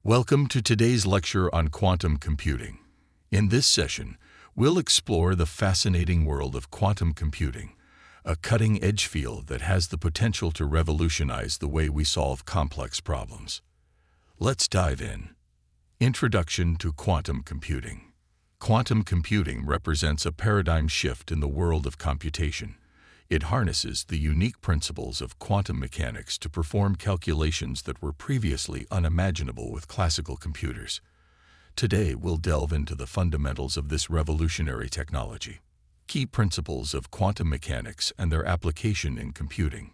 Welcome to today's lecture on quantum computing. In this session, we'll explore the fascinating world of quantum computing, a cutting-edge field that has the potential to revolutionize the way we solve complex problems. Let's dive in. Introduction to quantum computing. Quantum computing represents a paradigm shift in the world of computation. It harnesses the unique principles of quantum mechanics to perform calculations that were previously unimaginable with classical computers. Today, we'll delve into the fundamentals of this revolutionary technology, key principles of quantum mechanics and their application in computing.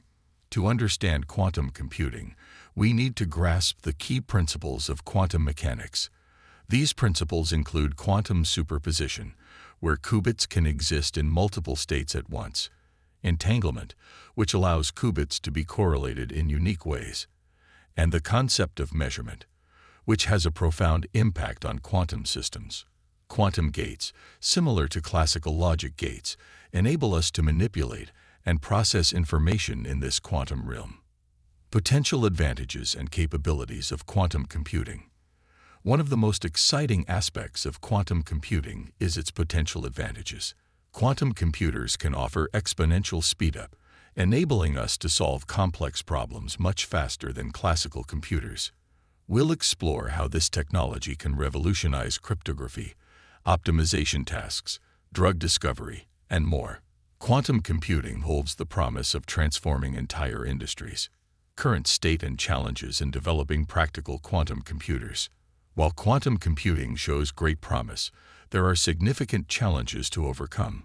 To understand quantum computing, we need to grasp the key principles of quantum mechanics. These principles include quantum superposition, where qubits can exist in multiple states at once; entanglement, which allows qubits to be correlated in unique ways; and the concept of measurement, which has a profound impact on quantum systems. Quantum gates, similar to classical logic gates, enable us to manipulate and process information in this quantum realm. Potential advantages and capabilities of quantum computing. One of the most exciting aspects of quantum computing is its potential advantages. Quantum computers can offer exponential speedup, enabling us to solve complex problems much faster than classical computers. We'll explore how this technology can revolutionize cryptography, optimization tasks, drug discovery, and more. Quantum computing holds the promise of transforming entire industries. Current state and challenges in developing practical quantum computers. While quantum computing shows great promise, there are significant challenges to overcome.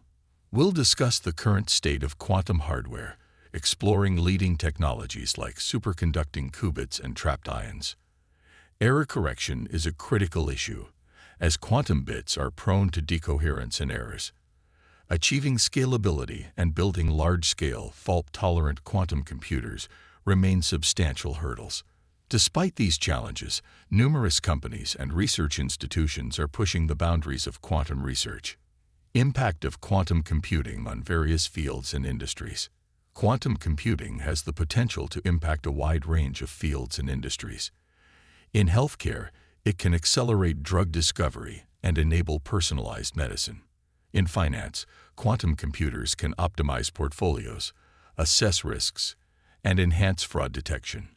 We'll discuss the current state of quantum hardware, exploring leading technologies like superconducting qubits and trapped ions. Error correction is a critical issue, as quantum bits are prone to decoherence and errors. Achieving scalability and building large-scale, fault-tolerant quantum computers remain substantial hurdles. Despite these challenges, numerous companies and research institutions are pushing the boundaries of quantum research. Impact of quantum computing on various fields and industries. Quantum computing has the potential to impact a wide range of fields and industries. In healthcare, it can accelerate drug discovery and enable personalized medicine. In finance, quantum computers can optimize portfolios, assess risks, and enhance fraud detection.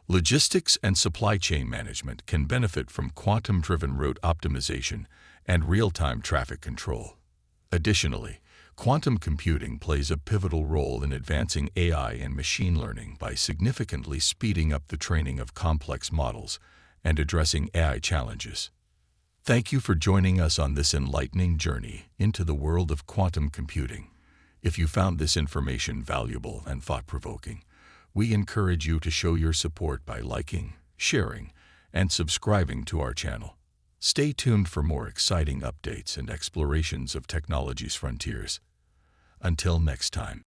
Logistics and supply chain management can benefit from quantum-driven route optimization and real-time traffic control. Additionally, quantum computing plays a pivotal role in advancing AI and machine learning by significantly speeding up the training of complex models and addressing AI challenges. Thank you for joining us on this enlightening journey into the world of quantum computing. If you found this information valuable and thought-provoking, we encourage you to show your support by liking, sharing, and subscribing to our channel. Stay tuned for more exciting updates and explorations of technology's frontiers. Until next time.